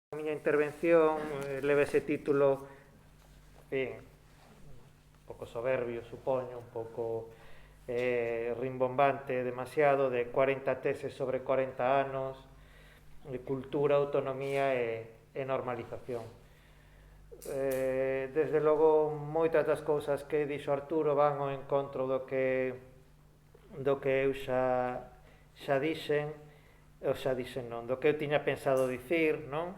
A miña intervención leva ese título, un pouco soberbio, supoño, un pouco rimbombante demasiado, de 40 teses sobre 40 anos, de cultura, autonomía e normalización. Desde logo, moitas das cousas que dixo Arturo van ao encontro do que eu xa dixen, non, do que eu tiña pensado dicir, non?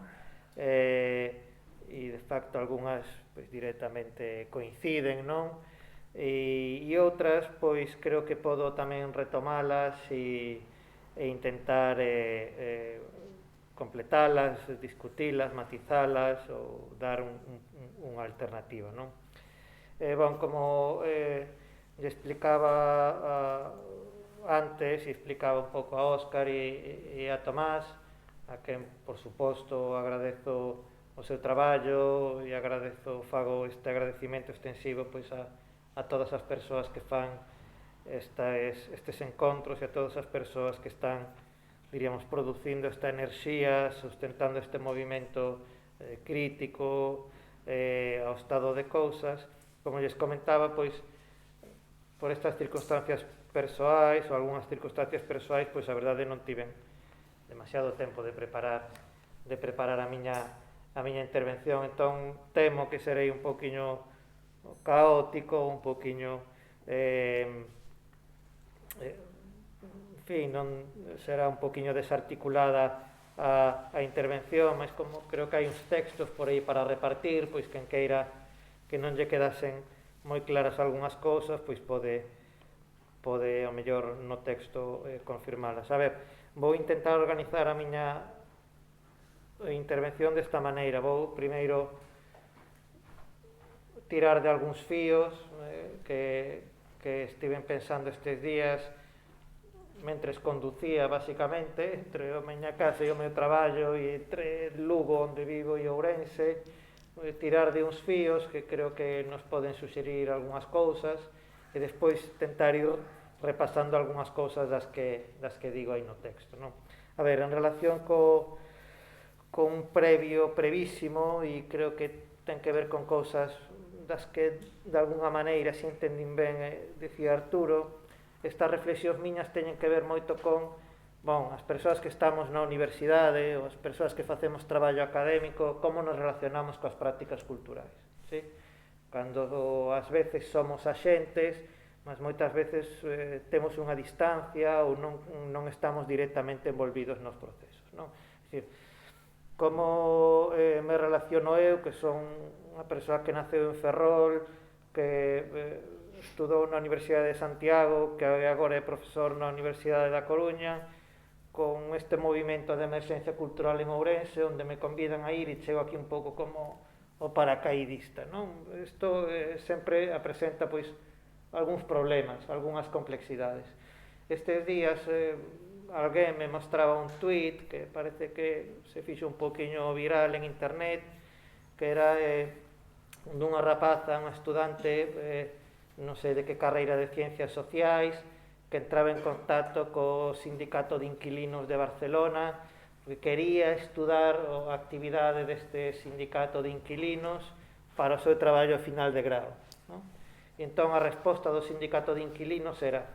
E de facto algunhas pois directamente coinciden, non? E outras pois creo que podo tamén retomalas e intentar completalas, discutilas, matizalas ou dar unha alternativa, non? Como lle explicaba antes, e explicaba un pouco a Óscar e a Tomás, a quen, por suposto, agradezo o seu traballo e fago este agradecimento extensivo pois a todas as persoas que fan estes encontros e a todas as persoas que están, diríamos, producindo esta enerxía, sustentando este movimento crítico ao estado de cousas. Como lles comentaba, pois, por estas circunstancias persoais ou algunhas circunstancias persoais, pois a verdade non tiven demasiado tempo de preparar a miña intervención, entón temo que serei un poquinho caótico, un poquinho en fin, non será un poquinho desarticulada a intervención, mas como creo que hai uns textos por aí para repartir, pois quen queira que non lle quedasen moi claras algunhas cousas, pois pode ao mellor no texto confirmalas. A ver, vou intentar organizar a miña intervención desta maneira. Vou primeiro tirar de algúns fíos que estiven pensando estes días mentres conducía, basicamente, entre a miña casa e o meu traballo, e entre Lugo, onde vivo, e Ourense, tirar de uns fíos que creo que nos poden suxerir algunhas cousas e despois tentar ir repasando algunhas cousas das que digo aí no texto, non? A ver, en relación con un previo brevísimo, e creo que ten que ver con cousas das que de alguna maneira, se entendín ben, dicía Arturo, estas reflexións miñas teñen que ver moito con as persoas que estamos na universidade ou as persoas que facemos traballo académico, como nos relacionamos coas prácticas culturais, sí? Cando ás veces somos axentes, mas moitas veces temos unha distancia ou non estamos directamente envolvidos nos procesos, non? É dicir, como me relaciono eu, que son unha persoa que naceu en Ferrol, que estudou na Universidade de Santiago, que agora é profesor na Universidade da Coruña, con este movimento de emerxencia cultural en Ourense, onde me convidan a ir e chego aquí un pouco como o paracaidista, non? Isto sempre apresenta pois algúns problemas, algunhas complexidades. Estes días alguén me mostraba un tuit que parece que se fixo un poquinho viral en internet, que era dunha rapaza, unha estudante non sei de que carreira de Ciencias Sociais, que entraba en contacto co Sindicato de Inquilinos de Barcelona, que quería estudar a actividade deste Sindicato de Inquilinos para o seu traballo final de grau, non? E entón a resposta do Sindicato de Inquilinos era: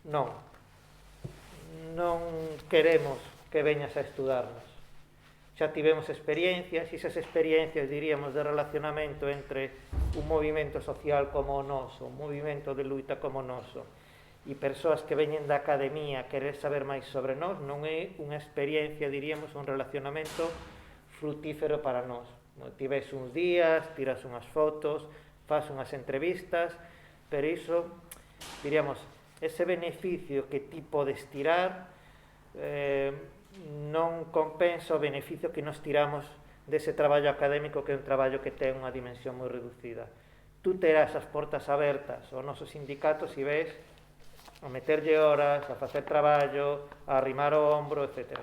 non queremos que veñas a estudarnos. Xa tivemos experiencias, e esas experiencias, diríamos, de relacionamento entre un movimento social como o noso, un movimento de luita como o noso, e persoas que veñen da academia a querer saber máis sobre nós, non é unha experiencia, diríamos, un relacionamento frutífero para nós. Tives uns días, tiras unhas fotos, faz unhas entrevistas, pero iso, diríamos, ese beneficio que ti podes tirar non compensa o beneficio que nos tiramos dese traballo académico, que é un traballo que ten unha dimensión moi reducida. Tú terás as portas abertas ao noso sindicato se ves a meterlle horas, a facer traballo, a arrimar o ombro, etc.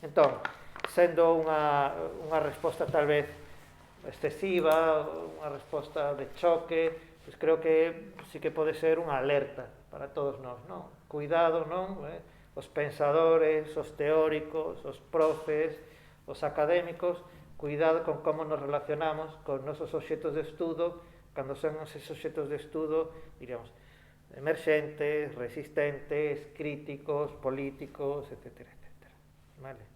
Entón, sendo unha resposta tal vez excesiva, unha resposta de choque, pois creo que sí que pode ser unha alerta para todos nós, non? Cuidado, non? Os pensadores, os teóricos, os profes, os académicos, cuidado con como nos relacionamos con nosos obxetos de estudo, cando son esos obxetos de estudo, diríamos, emerxentes, resistentes, críticos, políticos, etc. Vale.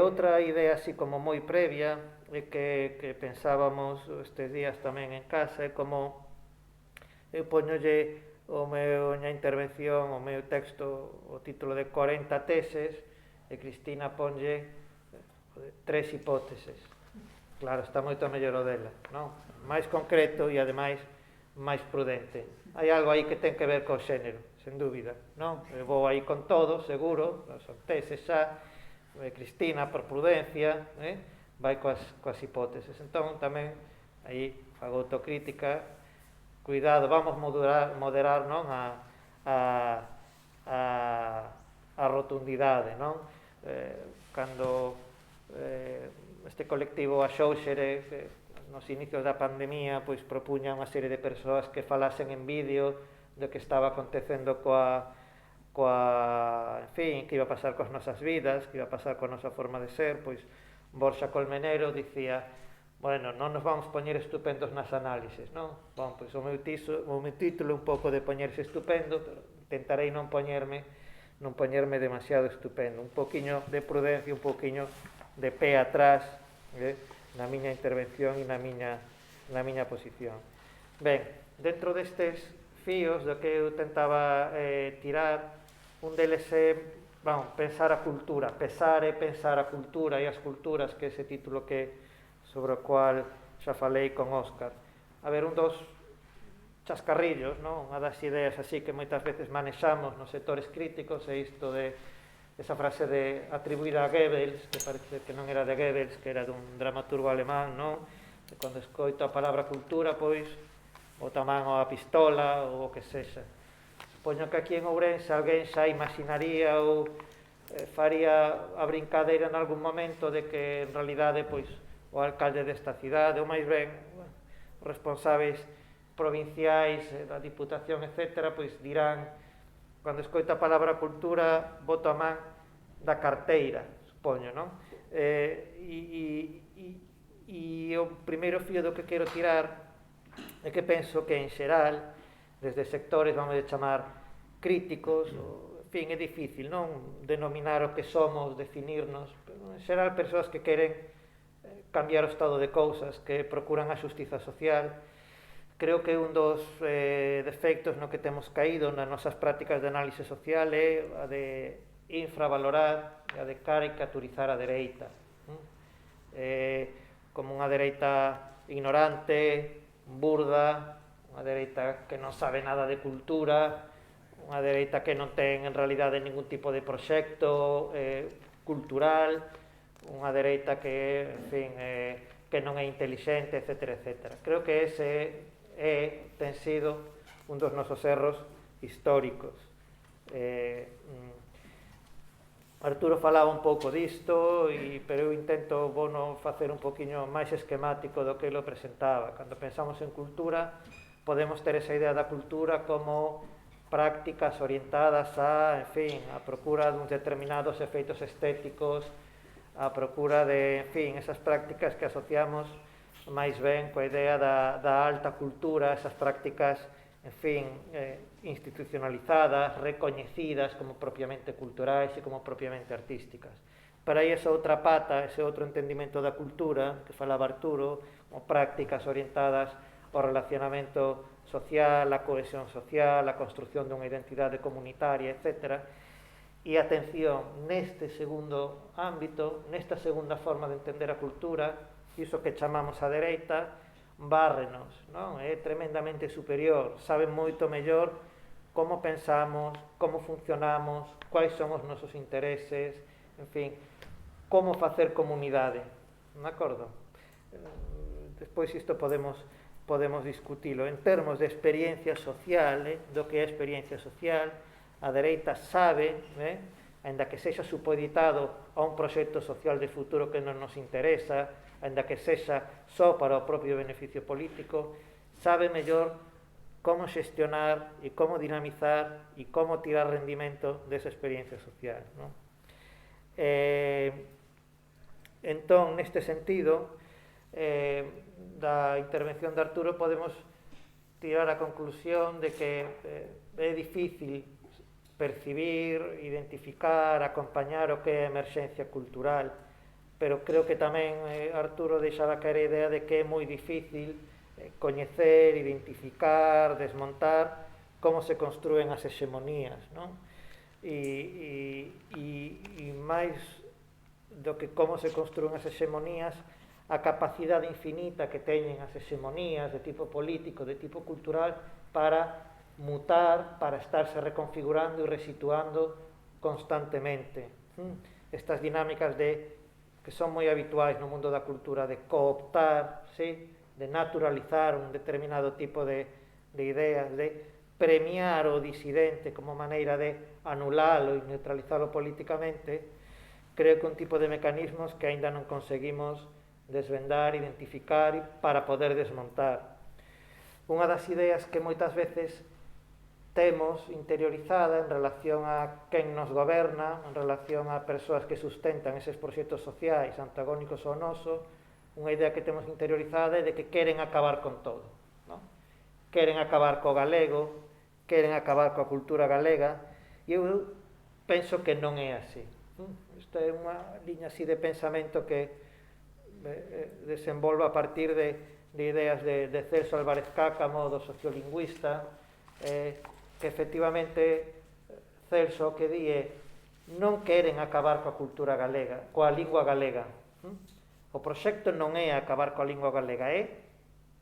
Outra idea así como moi previa que pensábamos estes días tamén en casa é como eu poñolle a intervención, o meu texto, o título de 40 teses, e Cristina ponlle 3 hipóteses. Claro, está moito mellor o dela, non? Máis concreto e, ademais, máis prudente. Hai algo aí que ten que ver co xénero, sen dúbida, non? Eu vou aí con todo, seguro, son teses xa, Cristina, por prudencia, vai coas hipóteses. Entón, tamén, aí, fago autocrítica, cuidado, vamos moderar non? A rotundidade, non? Cando este colectivo Axóuxere, nos inicios da pandemia, pois propuña unha serie de persoas que falasen en vídeo do que estaba acontecendo en fin, que iba a pasar coas nosas vidas, que iba a pasar coa nosa forma de ser, pois Borxa Colmenero dicía, bueno, non nos vamos poñer estupendos nas análises, non? Bon, pois o meu título un pouco de poñerse estupendo, pero intentarei non poñerme demasiado estupendo, un poquinho de prudencia, un poquinho de pé atrás, na miña intervención e na miña posición. Ben, dentro destes fíos do que eu tentaba tirar, un deles é, pensar a cultura, pesar e pensar a cultura e as culturas, que é ese título sobre o cual xa falei con Óscar. A ver, un dos chascarrillos, non? Unha das ideas así que moitas veces manexamos nos sectores críticos é isto de esa frase atribuída a Goebbels, que parece que non era de Goebbels, que era dun dramaturgo alemán, non? Que cando escoito a palabra cultura, pois, bota man a pistola ou o que sexa. Supoño que aquí en Ourense alguén xa imaginaría ou faría a brincadeira en algún momento de que en realidade pois o alcalde desta cidade ou máis ben os responsáveis provinciais da Diputación, etc., pois dirán, cando escoita a palabra cultura, boto a man da carteira, supoño, non? E o primeiro fío do que quero tirar é que penso que en xeral desde sectores, vamos a chamar, críticos, en fin, é difícil, non? Denominar o que somos, definirnos, pero en xeral, persoas que queren cambiar o estado de cousas, que procuran a xustiza social. Creo que un dos defectos no que temos caído nas nosas prácticas de análise social é a de infravalorar, a de caricaturizar a dereita. Como unha dereita ignorante, burda, unha dereita que non sabe nada de cultura, unha dereita que non ten en realidade ningún tipo de proxecto cultural, unha dereita que, en fin, que non é intelixente, etc. Creo que ese ten sido un dos nosos erros históricos. Arturo falaba un pouco disto, pero eu intento facer un poquinho máis esquemático do que lo presentaba. Cando pensamos en cultura, podemos ter esa idea da cultura como prácticas orientadas a, en fin, a procura duns determinados efeitos estéticos, a procura de, en fin, esas prácticas que asociamos máis ben coa idea da alta cultura, esas prácticas, en fin, institucionalizadas, recoñecidas como propiamente culturais e como propiamente artísticas. Pero aí esa outra pata, ese outro entendimento da cultura que falaba Arturo, como prácticas orientadas ao relacionamento social, a cohesión social, a construción dunha identidade comunitaria, etc. E atención, neste segundo ámbito, nesta segunda forma de entender a cultura, iso que chamamos a dereita, bárrenos, non? É tremendamente superior, sabe moito mellor como pensamos, como funcionamos, quais son os nosos intereses, en fin, como facer comunidade, de acordo? Despois isto podemos discutilo. En termos de experiencia social, do que é experiencia social, a dereita sabe, ainda que sexa supeditado a un proxecto social de futuro que non nos interesa, ainda que sexa só para o propio beneficio político, sabe mellor como xestionar e como dinamizar e como tirar rendimento desa experiencia social, non? Entón, neste sentido, da intervención de Arturo podemos tirar a conclusión de que é difícil percibir, identificar, acompañar o que é a emerxencia cultural, pero creo que tamén Arturo deixaba caer a idea de que é moi difícil coñecer, identificar, desmontar como se construen as hexemonías, non? E máis do que como se construen as hexemonías, a capacidade infinita que teñen as hexemonías de tipo político, de tipo cultural, para mutar, para estarse reconfigurando e resituando constantemente. Estas dinámicas que son moi habituais no mundo da cultura, de cooptar, ¿sí? De naturalizar un determinado tipo de ideas, de premiar o disidente como maneira de anulalo e neutralizalo políticamente, creo que un tipo de mecanismos que aínda non conseguimos desvendar, identificar para poder desmontar. Unha das ideas que moitas veces temos interiorizada en relación a quen nos goberna, en relación a persoas que sustentan eses proxectos sociais antagónicos ao noso, unha idea que temos interiorizada é de que queren acabar con todo, non? Queren acabar co galego, queren acabar coa cultura galega, e eu penso que non é así. Esta é unha liña así de pensamento que desenvolvo a partir de ideas de Celso Álvarez Cáccamo, do sociolingüista, que efectivamente Celso que di é non queren acabar coa cultura galega, coa lingua galega. O proxecto non é acabar coa lingua galega, é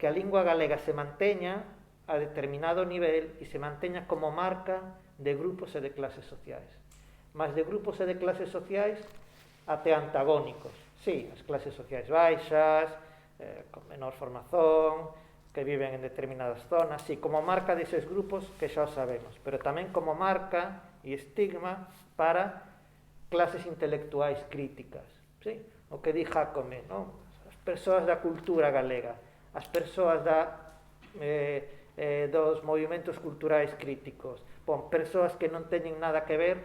que a lingua galega se manteña a determinado nivel e se manteña como marca de grupos e de clases sociais. Mas de grupos e de clases sociais até antagónicos. Sí, as clases sociais baixas, con menor formación, que viven en determinadas zonas, sí, como marca deses grupos que xa o sabemos, pero tamén como marca e estigma para clases intelectuais críticas, sí? O que di Jácome, non? As persoas da cultura galega, as persoas dos movimentos culturais críticos, persoas que non teñen nada que ver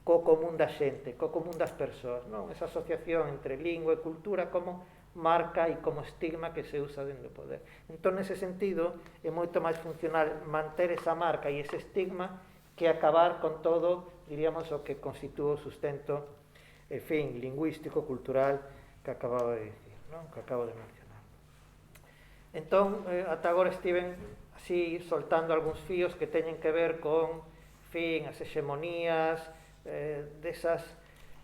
co común da xente, co común das persoas, non? Esa asociación entre lingua e cultura como marca e como estigma que se usa dentro do poder. Entón, nese sentido, é moito máis funcional manter esa marca e ese estigma que acabar con todo, diríamos, o que constitúe o sustento, en fin, lingüístico, cultural, que acababa de dicir, non? Que acabo de mencionar. Entón, ata agora estiven así soltando algúns fíos que teñen que ver con, en fin, as hexemonías,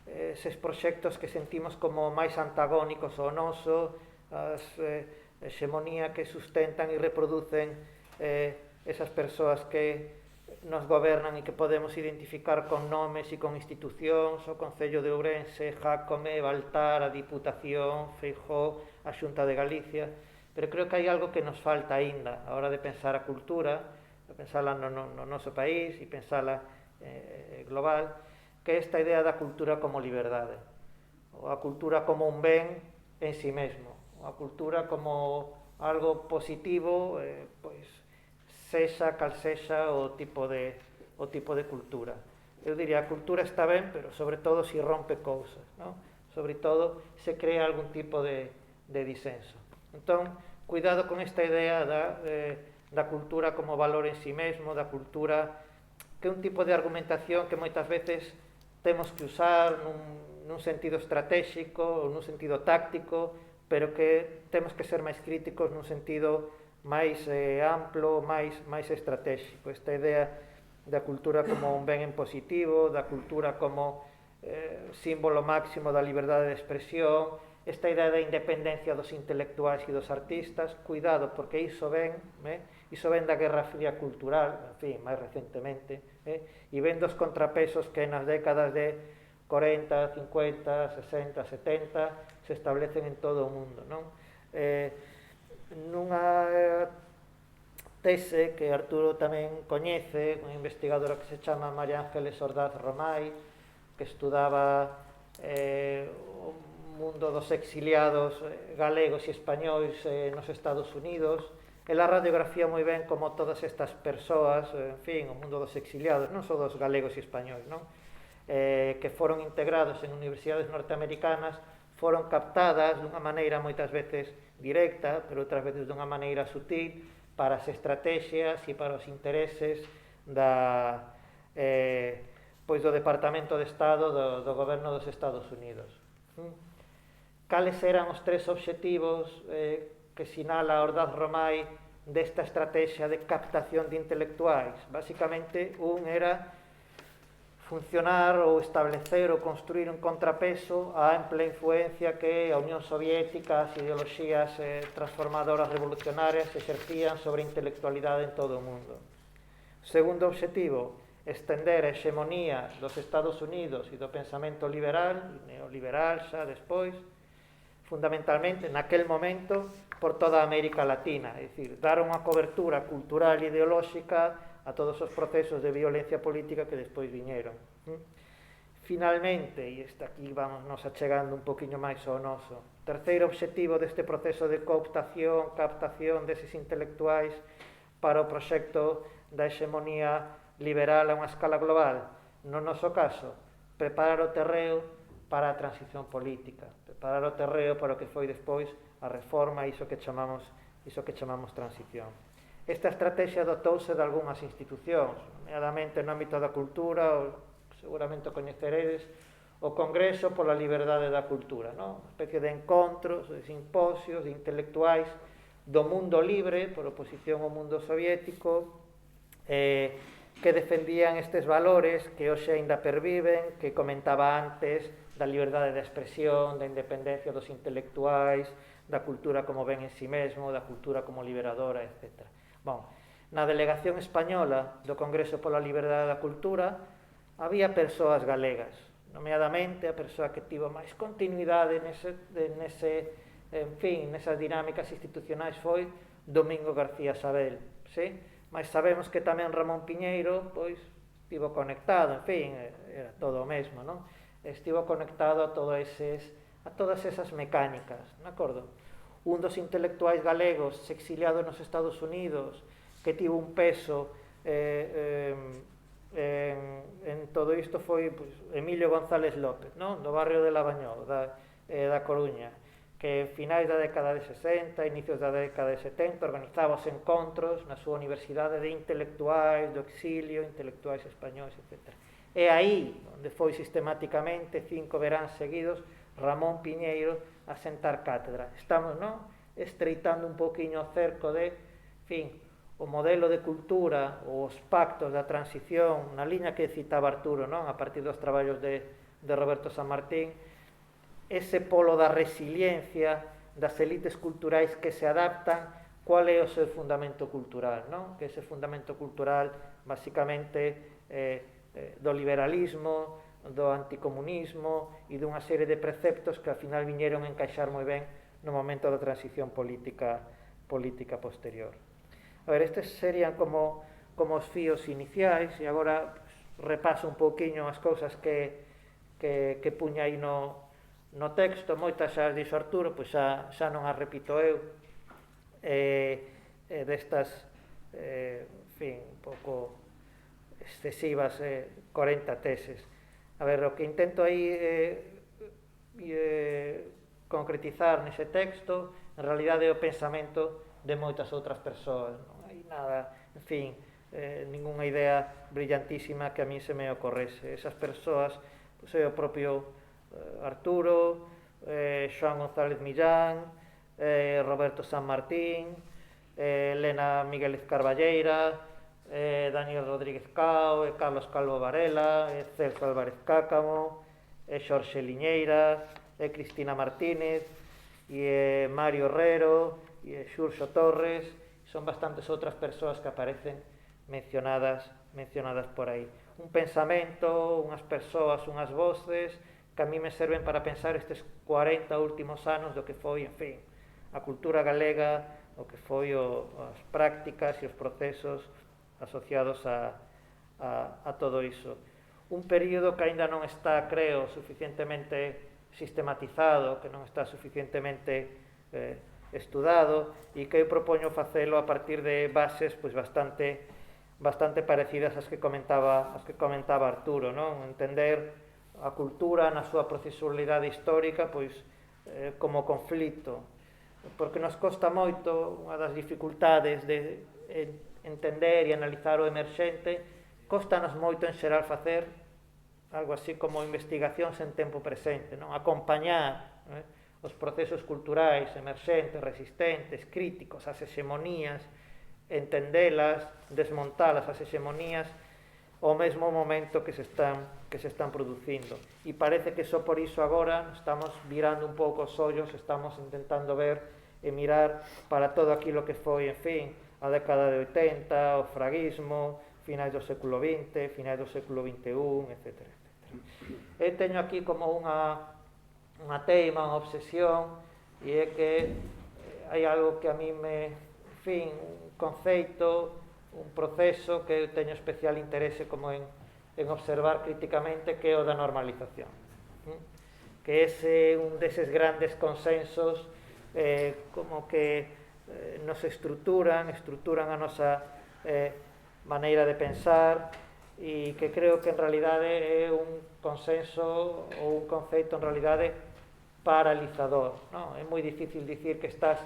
eses proxectos que sentimos como máis antagónicos ao noso, as hexemonía que sustentan e reproducen esas persoas que nos gobernan e que podemos identificar con nomes e con institucións, o Concello de Ourense, Jácome, Baltar, a Diputación, Feijóo, a Xunta de Galicia, pero creo que hai algo que nos falta aínda a hora de pensar a cultura, de pensala no noso país e pensala global, que é esta idea da cultura como liberdade, ou a cultura como un ben en si mesmo, ou a cultura como algo positivo, pois sexa cal sexa o tipo de cultura. Eu diría, a cultura está ben, pero sobre todo se rompe cousas, non? Sobre todo se crea algún tipo de disenso. Entón, cuidado con esta idea da cultura como valor en si mesmo, da cultura que é un tipo de argumentación que moitas veces temos que usar nun sentido estratégico ou nun sentido táctico, pero que temos que ser máis críticos nun sentido máis amplo, máis estratégico. Esta idea da cultura como un ben en positivo, da cultura como símbolo máximo da liberdade de expresión, esta idea da independencia dos intelectuais e dos artistas, cuidado, porque iso ven da Guerra Fría cultural, en fin, máis recentemente, e ven dos contrapesos que nas décadas de 40, 50, 60, 70 se establecen en todo o mundo, non? Nunha tese que Arturo tamén coñece, unha investigadora que se chama María Ángeles Ordaz Romai, que estudaba o mundo dos exiliados galegos e españois nos Estados Unidos. Ela radiografía moi ben como todas estas persoas, en fin, o mundo dos exiliados, non só dos galegos e españois, non? Que foron integrados en universidades norteamericanas, foron captadas dunha maneira moitas veces directa, pero outras veces dunha maneira sutil, para as estrategias e para os intereses pois do Departamento de Estado do Goberno dos Estados Unidos. Cales eran os tres obxectivos que sinala Ordaz Romai desta estrategia de captación de intelectuais? Basicamente, un era funcionar ou establecer ou construir un contrapeso á ampla influencia que a Unión Soviética, as ideoloxías transformadoras revolucionarias exercían sobre a intelectualidade en todo o mundo. Segundo obxectivo, estender a hexemonía dos Estados Unidos e do pensamento liberal, neoliberal xa despois, fundamentalmente naquel momento por toda a América Latina, é dicir, dar unha cobertura cultural e ideolóxica a todos os procesos de violencia política que despois viñeron. Finalmente, e aquí vamos nos achegando un poquinho máis ao noso, terceiro obxectivo deste proceso de cooptación, captación deses intelectuais para o proxecto da hexemonía liberal a unha escala global, no noso caso, preparar o terreo para a transición política, preparar o terreo para o que foi despois a reforma e iso que chamamos transición. Esta estrategia dotouse de algunhas institucións, nomeadamente no ámbito da cultura, seguramente o coñeceredes, o Congreso pola Liberdade da Cultura, non? Unha especie de encontros, de simposios, de intelectuais do mundo libre, por oposición ao mundo soviético, que defendían estes valores que hoxe aínda perviven, que comentaba antes, da liberdade de expresión, da independencia dos intelectuais, da cultura como ben en si mesmo, da cultura como liberadora, etc. Bon, na delegación española do Congreso pola Liberdade da Cultura había persoas galegas, nomeadamente a persoa que tivo máis continuidade nesas dinámicas institucionais foi Domingo García Sabel, sí? Mas sabemos que tamén Ramón Piñeiro pois estivo conectado, en fin, era todo o mesmo, non? Estivo conectado a todas esas mecánicas, de acordo? Un dos intelectuais galegos exiliado nos Estados Unidos que tivo un peso en todo isto foi pues, Emilio González López, non? Do barrio de Lavañol, da Coruña, que finais da década de 60, inicios da década de 70, organizaba os encontros na súa universidade de intelectuais do exilio, intelectuais españoles, etc. E aí onde foi sistemáticamente 5 veráns seguidos Ramón Piñeiro a sentar cátedra. Estamos, non? Estreitando un poquinho o cerco de, en fin, o modelo de cultura, os pactos da transición, na liña que citaba Arturo, non? A partir dos traballos de Roberto San Martín, ese polo da resiliencia das elites culturais que se adaptan, cual é o seu fundamento cultural, non? Que ese fundamento cultural, basicamente, do liberalismo, do anticomunismo e dunha serie de preceptos que ao final viñeron a encaixar moi ben no momento da transición política posterior. A ver, estes serían como os fíos iniciais e agora repaso un pouquiño as cousas que puña aí no texto. Moitas xa as dixo Arturo, pois xa non as repito eu, destas, en fin, un pouco excesivas 40 teses. A ver, o que intento aí concretizar nese texto, en realidade é o pensamento de moitas outras persoas. Non hai nada, en fin, ningunha idea brillantísima que a mí se me ocorrese. Esas persoas, pois é o propio Arturo, Xoán González Millán, Roberto San Martín, Elena Migueles Carballeira, Daniel Rodríguez Cao, Carlos Calvo Varela, Celso Álvarez Cácamo, Xorxe Liñeira, Cristina Martínez, e Mario Herrero, e Xurxo Torres. Son bastantes outras persoas que aparecen mencionadas por aí. Un pensamento, unhas persoas, unhas voces que a mí me serven para pensar estes 40 últimos anos do que foi, en fin, a cultura galega, o que foi as prácticas e os procesos asociados a todo iso. Un período que aínda non está, creo, suficientemente sistematizado, que non está suficientemente estudado, e que eu propoño facelo a partir de bases pois bastante parecidas ás que comentaba Arturo, non? Entender a cultura na súa procesualidade histórica, pois como conflito, porque nos costa moito, unha das dificultades de entender e analizar o emerxente, costanos moito en xeral facer algo así como investigacións en tempo presente, non? Acompañar os procesos culturais emerxentes, resistentes, críticos, as hexemonías, entendelas, desmontalas as hexemonías ao mesmo momento que se están producindo. E parece que só por iso agora estamos virando un pouco os ollos, estamos intentando ver e mirar para todo aquilo que foi, en fin, a década de 80, o fraguismo, finais do século XX, finais do século XXI, etc. Eu teño aquí como unha teima, unha obsesión, e é que hai algo que a mí me, en fin, un conceito, un proceso que eu teño especial interese como en observar críticamente, que é o da normalización, que ese un deses grandes consensos como que nos estruturan a nosa maneira de pensar, e que creo que en realidade é un consenso ou un conceito en realidade paralizador, non? É moi difícil dicir que estás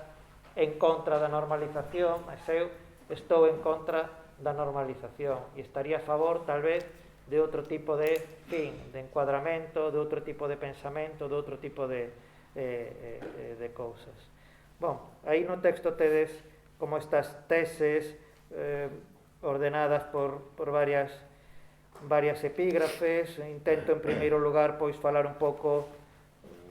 en contra da normalización, mas eu estou en contra da normalización e estaría a favor, tal vez, de outro tipo de encuadramento, de outro tipo de pensamento, de outro tipo de cousas. Bom, aí no texto tedes como estas teses ordenadas por varias epígrafes. Intento, en primeiro lugar, pois falar un pouco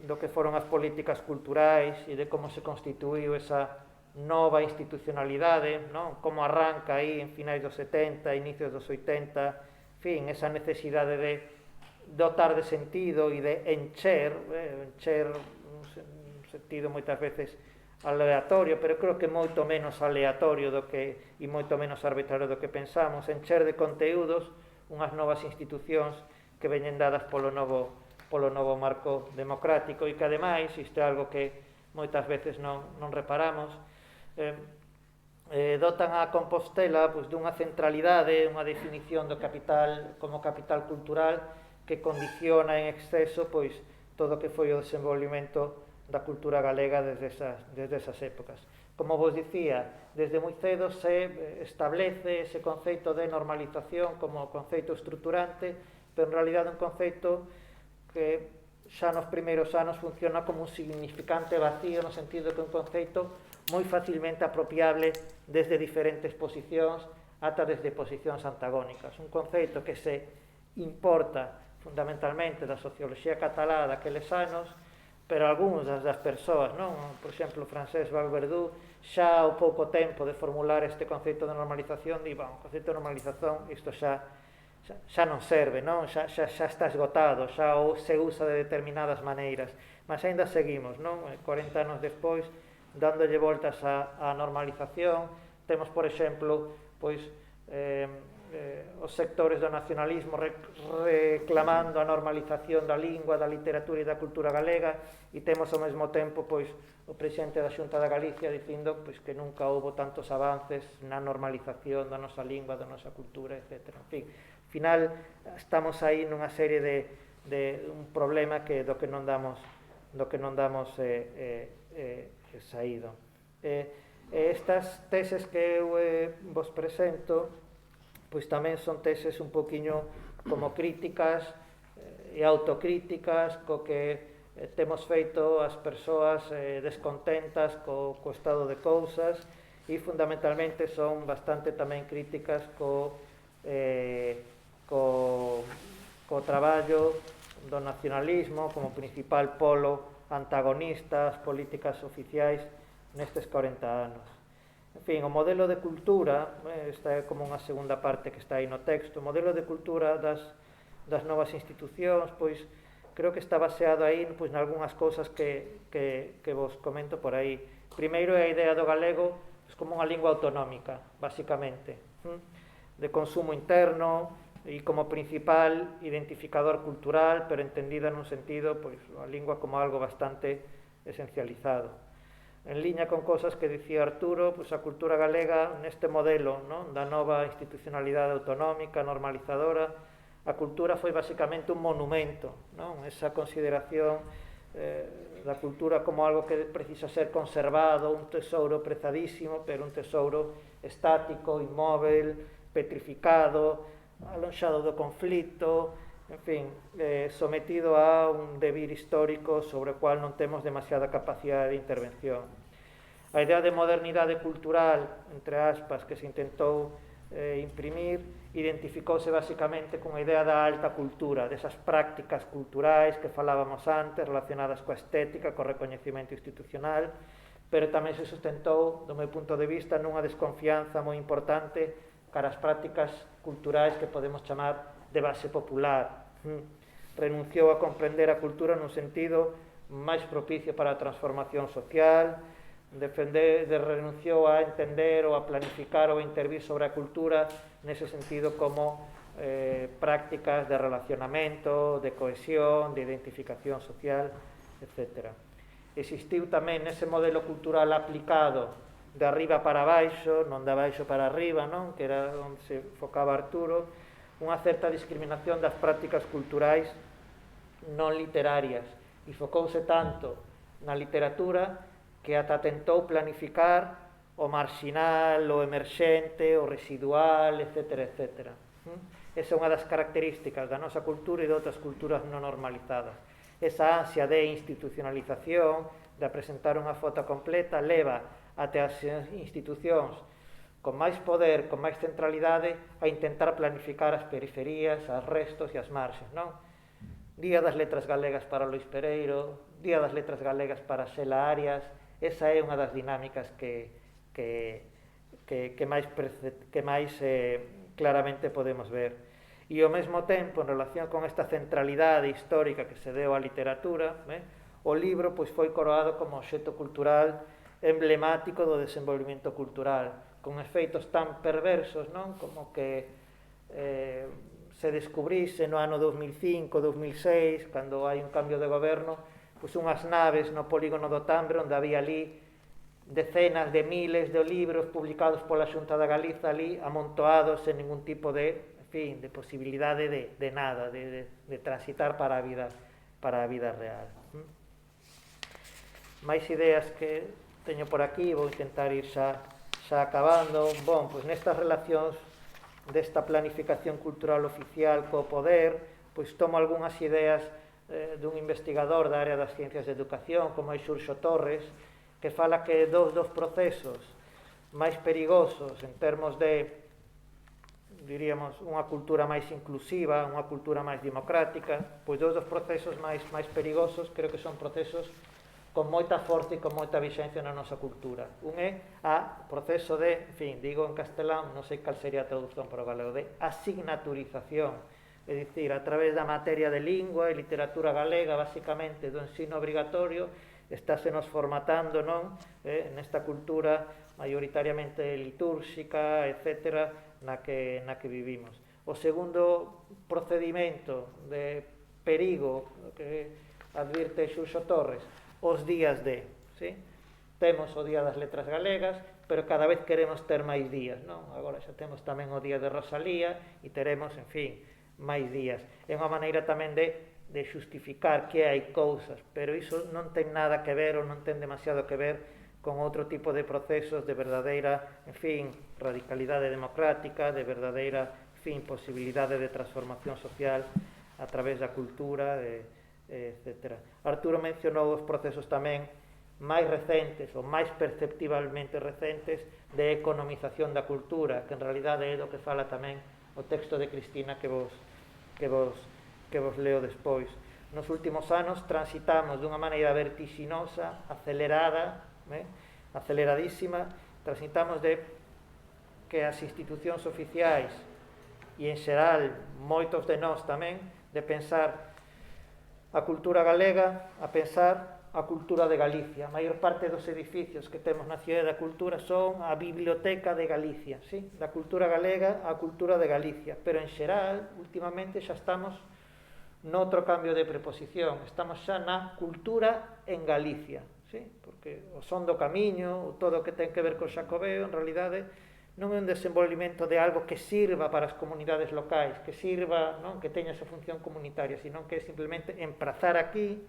do que foron as políticas culturais e de como se constituíu esa nova institucionalidade, non? Como arranca aí en finais dos 70, inicios dos 80, en fin, esa necesidade de dotar de sentido e de encher un sentido moitas veces aleatorio, pero creo que moito menos aleatorio e moito menos arbitrario do que pensamos, encher de conteúdos unhas novas institucións que veñen dadas polo novo marco democrático, e que ademais, isto é algo que moitas veces non reparamos, dotan a Compostela pois, dunha centralidade, unha definición do capital como capital cultural que condiciona en exceso pois todo o que foi o desenvolvimento da cultura galega desde esas épocas. Como vos dicía, desde moi cedo se establece ese conceito de normalización como conceito estruturante, pero en realidade un conceito que xa nos primeiros anos funciona como un significante vacío, no sentido que un conceito moi facilmente apropiable desde diferentes posicións ata desde posicións antagónicas. Un conceito que se importa fundamentalmente da socioloxía catalá daqueles anos, pero algúns das persoas, non? Por exemplo, Francesc Vallverdú, xa ao pouco tempo de formular este conceito de normalización, di, o conceito de normalización, isto xa non serve, non? Xa está esgotado, xa se usa de determinadas maneiras, mas ainda seguimos, non? 40 anos despois, dándolle voltas á normalización. Temos, por exemplo, pois, os sectores do nacionalismo reclamando a normalización da lingua, da literatura e da cultura galega, e temos ao mesmo tempo pois, o presidente da Xunta da Galicia dicindo pois, que nunca houbo tantos avances na normalización da nosa lingua, da nosa cultura, etc. En fin, ao final estamos aí nunha serie de un problema do que non damos saído. Estas teses que eu vos presento pois tamén son teses un poquinho como críticas e autocríticas co que temos feito as persoas descontentas co estado de cousas, e fundamentalmente son bastante tamén críticas co traballo do nacionalismo como principal polo antagonista ás políticas oficiais nestes 40 anos. En fin, o modelo de cultura, esta é como unha segunda parte que está aí no texto, o modelo de cultura das novas institucións, pois creo que está baseado aí pois, nalgúnas cousas que vos comento por aí. Primeiro é a idea do galego pois, como unha lingua autonómica, basicamente, de consumo interno e como principal identificador cultural, pero entendida nun sentido, pois, a lingua como algo bastante esencializado. En liña con cosas que dicía Arturo, pois a cultura galega neste modelo, non, da nova institucionalidade autonómica, normalizadora, a cultura foi basicamente un monumento, non? Esa consideración da cultura como algo que precisa ser conservado, un tesouro prezadísimo, pero un tesouro estático, inmóvil, petrificado, alonxado do conflito, en fin, sometido a un devir histórico sobre o cual non temos demasiada capacidade de intervención. A idea de modernidade cultural, entre aspas, que se intentou imprimir, identificouse basicamente con a idea da alta cultura, desas prácticas culturais que falábamos antes, relacionadas coa estética, co recoñecimento institucional, pero tamén se sustentou, do meu punto de vista, nunha desconfianza moi importante cara as prácticas culturais que podemos chamar de base popular. Renunciou a comprender a cultura nun sentido máis propicio para a transformación social, renunciou a entender ou a planificar ou a intervir sobre a cultura nese sentido como prácticas de relacionamento, de cohesión, de identificación social, etc. Existiu tamén nese modelo cultural aplicado de arriba para baixo, non de baixo para arriba, non? Que era onde se focaba Arturo, unha certa discriminación das prácticas culturais non literarias, e focouse tanto na literatura que ata tentou planificar o marxinal, o emerxente, o residual, etc. etc. Esa é unha das características da nosa cultura e de outras culturas non normalizadas. Esa ansia de institucionalización, de presentar unha foto completa, leva até as institucións con máis poder, con máis centralidade, a intentar planificar as periferías, as restos e as marxes, non? Día das Letras Galegas para Lois Pereiro, Día das Letras Galegas para Xela Arias, esa é unha das dinámicas que máis claramente podemos ver. E ao mesmo tempo, en relación con esta centralidade histórica que se deu á literatura, o libro pois foi coroado como obxecto cultural emblemático do desenvolvimento cultural, con efeitos tan perversos, non? Como que se descubrise no ano 2005-2006, cando hai un cambio de goberno, pois unhas naves no polígono do Tambre, onde había ali decenas de miles de libros publicados pola Xunta da Galiza ali, amontoados sen ningún tipo de, en fin, de posibilidade de nada, de transitar para a vida real. Máis ideas que teño por aquí, vou intentar ir xa acabando. Bon, pois nestas relacións desta planificación cultural oficial co poder, pois tomo algunhas ideas dun investigador da área das ciencias de educación, como é Xurxo Torres, que fala que dos procesos máis perigosos en termos de, diríamos, unha cultura máis inclusiva, unha cultura máis democrática, pois dos procesos máis perigosos creo que son procesos con moita forza e con moita vixencia na nosa cultura. Un é o proceso de, en fin, digo en castelán, non sei cal sería a traducción para o galego, de asignaturización, é dicir, a través da materia de lingua e literatura galega, basicamente do ensino obrigatorio, estásenos formatando, non? Nesta cultura maioritariamente litúrxica, etc., na que vivimos. O segundo procedimento de perigo que advirte Xurxo Torres, os días de, ¿sí? Temos o Día das Letras Galegas, pero cada vez queremos ter máis días, non? Agora xa temos tamén o Día de Rosalía e teremos, en fin, máis días. É unha maneira tamén de xustificar que hai cousas, pero iso non ten nada que ver ou non ten demasiado que ver con outro tipo de procesos de verdadeira, en fin, radicalidade democrática, de verdadeira, en fin, posibilidade de transformación social a través da cultura, etc. Arturo mencionou os procesos tamén máis recentes ou máis perceptivelmente recentes de economización da cultura, que en realidade é do que fala tamén o texto de Cristina que vos leo despois. Nos últimos anos transitamos dunha maneira vertixinosa, aceleradísima, transitamos de que as institucións oficiais e en xeral moitos de nós tamén, de pensar a cultura galega a pensar a cultura de Galicia. A maior parte dos edificios que temos na Cidade da Cultura son a Biblioteca de Galicia, ¿sí? Da cultura galega a cultura de Galicia, pero en xeral, últimamente xa estamos noutro cambio de preposición, estamos xa na cultura en Galicia, ¿sí? Porque o son do camiño, o todo o que ten que ver co Xacobeo, en realidade non é un desenvolvimento de algo que sirva para as comunidades locais, que sirva, non, que teña esa función comunitaria, sino que é simplemente emprazar aquí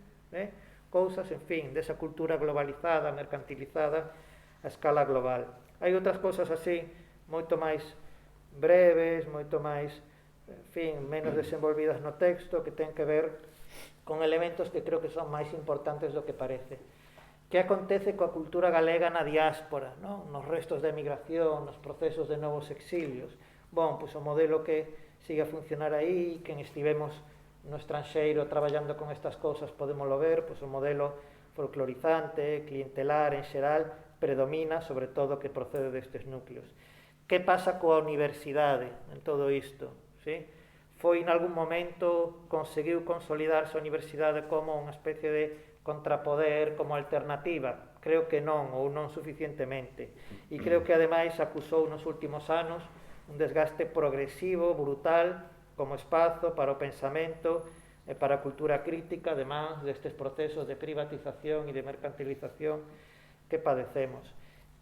cousas, en fin, desa cultura globalizada, mercantilizada a escala global. Hai outras cousas así, moito máis breves, moito máis, en fin, menos desenvolvidas no texto, que ten que ver con elementos que creo que son máis importantes do que parece. Que acontece coa cultura galega na diáspora, non? Nos restos de emigración, nos procesos de novos exilios? Bon, pois o modelo que sigue a funcionar aí, quen estivemos no estranxeiro traballando con estas cousas podémoslo ver, pois o modelo folclorizante, clientelar en xeral, predomina sobre todo que procede destes núcleos. Que pasa coa universidade en todo isto? Sí? Foi en algún momento, conseguiu consolidarse a universidade como unha especie de contrapoder, como alternativa? Creo que non, ou non suficientemente. E creo que ademais acusou nos últimos anos un desgaste progresivo, brutal, como espazo para o pensamento e para a cultura crítica, además destes procesos de privatización e de mercantilización que padecemos.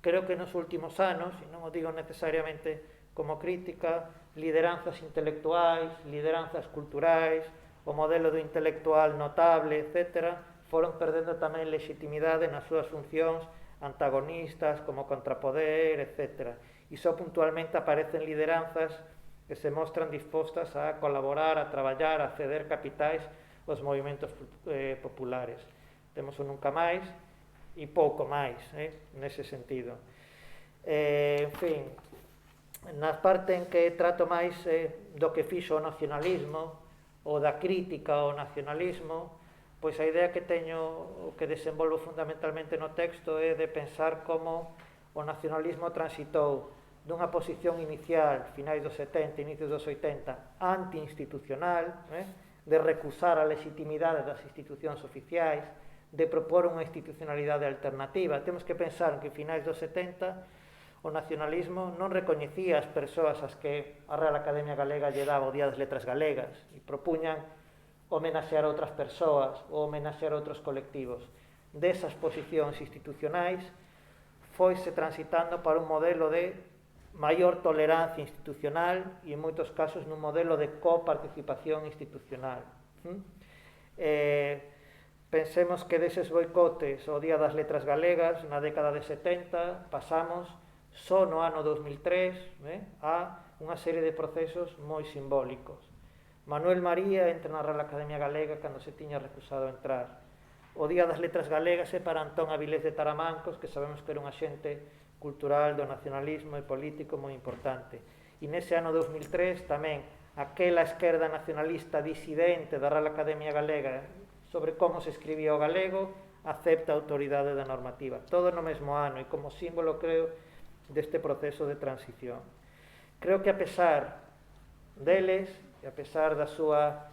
Creo que nos últimos anos, e non o digo necesariamente como crítica, lideranzas intelectuais, lideranzas culturais, o modelo do intelectual notable, etc., foron perdendo tamén legitimidade nas súas funcións antagonistas, como contrapoder, etc. E só puntualmente aparecen lideranzas que se mostran dispostas a colaborar, a traballar, a ceder capitais aos movimentos populares. Temos o nunca máis e pouco máis, nese sentido. En fin, na parte en que trato máis do que fixo o nacionalismo ou da crítica ao nacionalismo, pois a idea que teño, o que desenvolvo fundamentalmente no texto é de pensar como o nacionalismo transitou dunha posición inicial, finais dos 70, inicios dos 80, anti-institucional, de recusar a legitimidade das institucións oficiais, de propor unha institucionalidade alternativa. Temos que pensar que finais dos 70 o nacionalismo non recoñecía as persoas ás que a Real Academia Galega lle daba o Día das Letras Galegas e propuñan homenaxear a outras persoas ou homenaxear a outros colectivos. Desas posicións institucionais foise transitando para un modelo de maior tolerancia institucional e en moitos casos nun modelo de coparticipación institucional. Pensemos que deses boicotes ao Día das Letras Galegas na década de 70 pasamos só no ano 2003 a unha serie de procesos moi simbólicos. Manuel María entra na Real Academia Galega cando se tiña recusado a entrar. O Día das Letras Galegas é para Antón Avilés de Taramancos, que sabemos que era un axente cultural do nacionalismo e político moi importante. E nese ano 2003 tamén aquela esquerda nacionalista disidente da Real Academia Galega sobre como se escribía o galego acepta a autoridade da normativa. Todo no mesmo ano e como símbolo, creo, deste proceso de transición. Creo que a pesar deles e a pesar da súa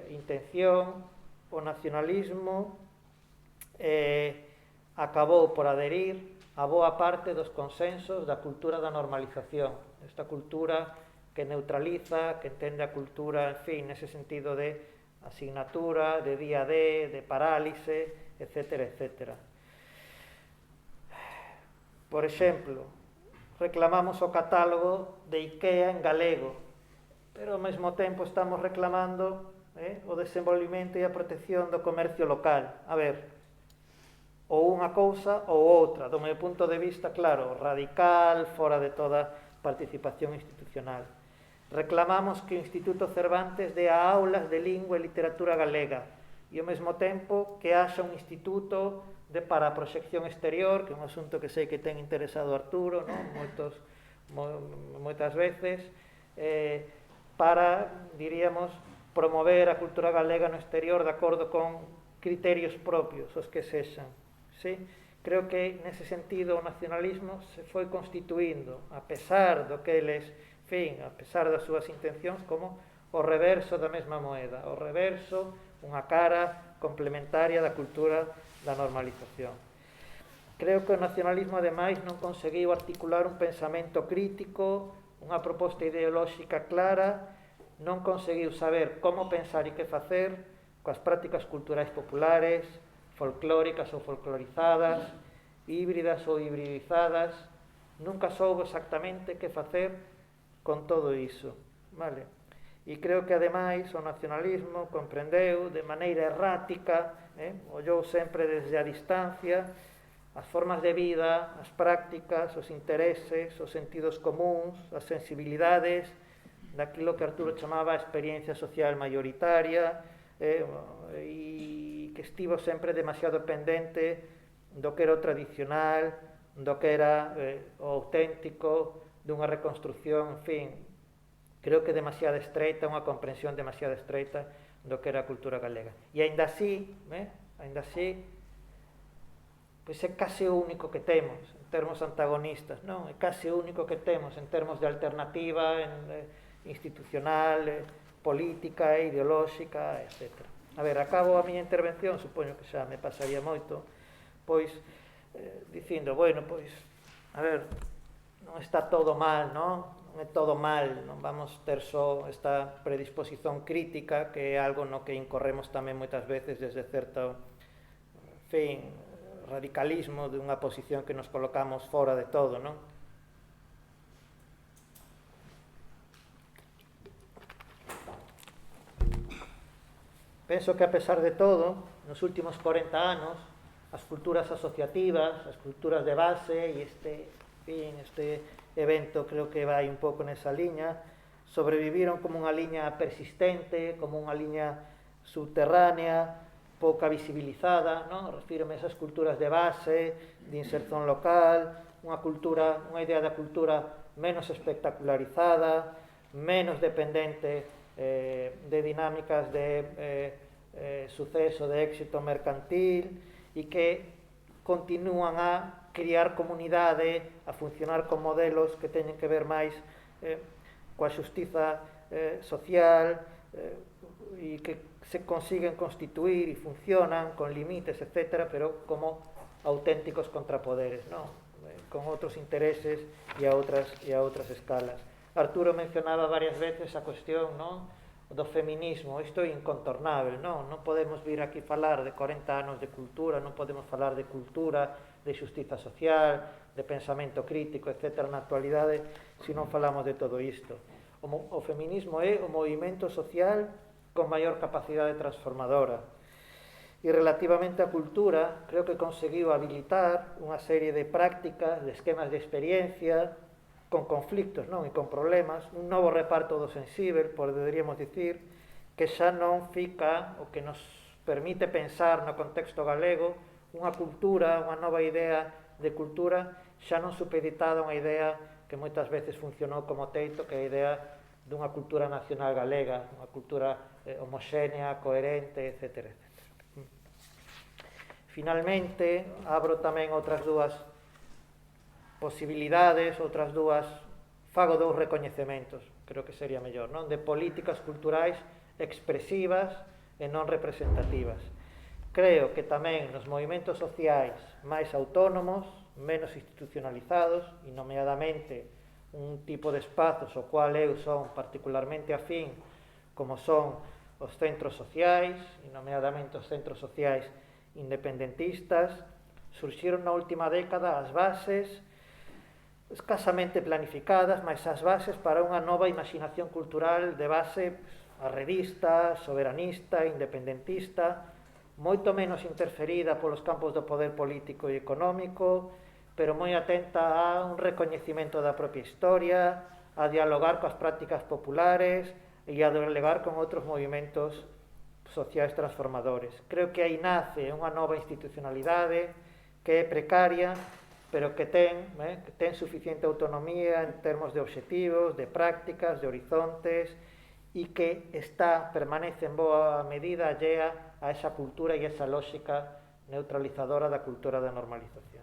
intención, o nacionalismo acabou por adherir a boa parte dos consensos da cultura da normalización, esta cultura que neutraliza, que entende a cultura, en fin, nese sentido de asignatura, de día a día, de parálise, etc., etc. Por exemplo, reclamamos o catálogo de IKEA en galego, pero ao mesmo tempo estamos reclamando o desenvolvimento e a protección do comercio local. A ver, ou unha cousa ou outra, do meu punto de vista, claro, radical, fora de toda participación institucional. Reclamamos que o Instituto Cervantes dea aulas de lingua e literatura galega e ao mesmo tempo que haxa un instituto para a proxección exterior, que é un asunto que sei que ten interesado Arturo, non? Moitas veces, para, diríamos, promover a cultura galega no exterior de acordo con criterios propios, os que sexan. Sí? Creo que, nese sentido, o nacionalismo se foi constituindo, a pesar do que eles, a pesar das súas intencións, como o reverso da mesma moeda, o reverso, unha cara complementaria da cultura da normalización. Creo que o nacionalismo, ademais, non conseguiu articular un pensamento crítico, unha proposta ideolóxica clara, non conseguiu saber como pensar e que facer coas prácticas culturais populares, folclóricas ou folclorizadas, híbridas ou hibridizadas, nunca soubo exactamente que facer con todo iso, vale? E creo que, ademais, o nacionalismo comprendeu de maneira errática, ollou sempre desde a distancia, as formas de vida, as prácticas, os intereses, os sentidos comuns, as sensibilidades, daquilo que Arturo chamaba a experiencia social maioritaria, e que estivo sempre demasiado pendente do que era o tradicional, do que era o auténtico, dunha reconstrucción, en fin, creo que demasiado estreita, unha comprensión demasiado estreita do que era a cultura galega. E aínda así, pois é case o único que temos en termos antagonistas, non? É case o único que temos en termos de alternativa institucional, política, ideolóxica, etc. A ver, acabo a miña intervención, supoño que xa me pasaría moito, pois dicindo, bueno, pois, a ver, non está todo mal, non? Non é todo mal, non vamos ter só esta predisposición crítica, que é algo no que incorremos tamén moitas veces desde certo, en fin, radicalismo dunha posición que nos colocamos fora de todo, non? Penso que, a pesar de todo, nos últimos 40 anos, as culturas asociativas, as culturas de base e este evento creo que vai un pouco nesa liña, sobreviviron como unha liña persistente, como unha liña subterránea, pouca visibilizada, non? Refírome a esas culturas de base, de inserción local, unha idea da cultura menos espectacularizada, menos dependente de dinámicas de suceso, de éxito mercantil, e que continúan a criar comunidade, a funcionar con modelos que teñen que ver máis coa xustiza social, e que se consiguen constituir e funcionan con límites, etc., pero como auténticos contrapoderes, non? Con outros intereses e a outras escalas. Arturo mencionaba varias veces a cuestión, non, do feminismo. Isto é incontornável, non? Non podemos vir aquí falar de 40 anos de cultura, non podemos falar de cultura, de xustiza social, de pensamento crítico, etc., na actualidade, se non falamos de todo isto. O feminismo é o movimento social con maior capacidade transformadora. E relativamente á cultura, creo que conseguiu habilitar unha serie de prácticas, de esquemas de experiencia, con conflictos, non? E con problemas, un novo reparto do sensível, poderíamos dicir, que xa non fica, o que nos permite pensar no contexto galego, unha cultura, unha nova idea de cultura, xa non supeditada a unha idea que moitas veces funcionou como teito, que é a idea dunha cultura nacional galega, unha cultura homoxénea, coherente, etc. Finalmente, abro tamén outras dúas posibilidades, fago dous recoñecementos, creo que sería mellor, non? De políticas culturais expresivas e non representativas. Creo que tamén nos movimentos sociais máis autónomos, menos institucionalizados, e nomeadamente un tipo de espazos ao cual eu son particularmente afín, como son os centros sociais, e nomeadamente os centros sociais independentistas, surxiron na última década as bases escasamente planificadas, mas as bases para unha nova imaginación cultural de base arredista, soberanista, independentista, moito menos interferida polos campos do poder político e económico, pero moi atenta a un recoñecimento da propia historia, a dialogar coas prácticas populares e a dialogar con outros movimentos sociais transformadores. Creo que aí nace unha nova institucionalidade que é precaria, pero que ten suficiente autonomía en termos de obxectivos, de prácticas, de horizontes, e que permanece en boa medida allea a esa cultura e esa lógica neutralizadora da cultura da normalización.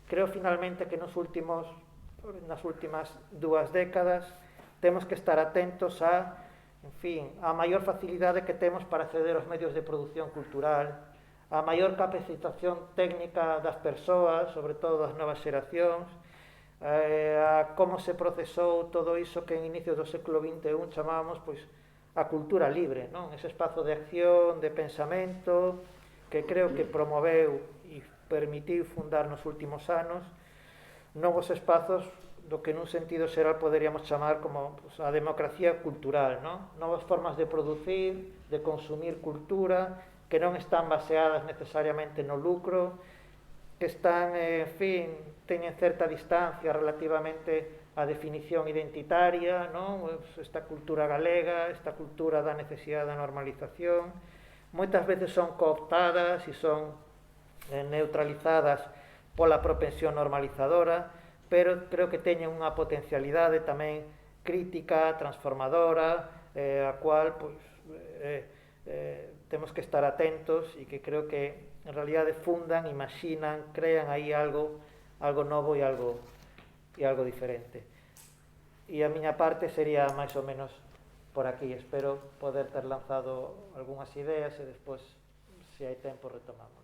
Creo finalmente que nas últimas 2 décadas temos que estar atentos a maior facilidade que temos para acceder aos medios de produción cultural, a maior capacitación técnica das persoas, sobre todo das novas xeracións, a como se procesou todo iso que en inicios do século XXI chamábamos a cultura libre, non? Ese espazo de acción, de pensamento, que creo que promoveu e permitiu fundar nos últimos anos novos espazos do que nun sentido xeral poderíamos chamar como pues, a democracia cultural, non? Novas formas de producir, de consumir cultura, que non están baseadas necesariamente no lucro, que están, en fin, teñen certa distancia relativamente á definición identitaria, non? Esta cultura galega, esta cultura da necesidade da normalización, moitas veces son cooptadas e son neutralizadas pola propensión normalizadora, pero creo que teñen unha potencialidade tamén crítica, transformadora, a cual pois, temos que estar atentos e que creo que en realidade fundan, imaginan, crean aí algo novo e algo diferente. E a miña parte sería máis ou menos por aquí. Espero poder ter lanzado algunhas ideas e despois, se hai tempo, retomamos.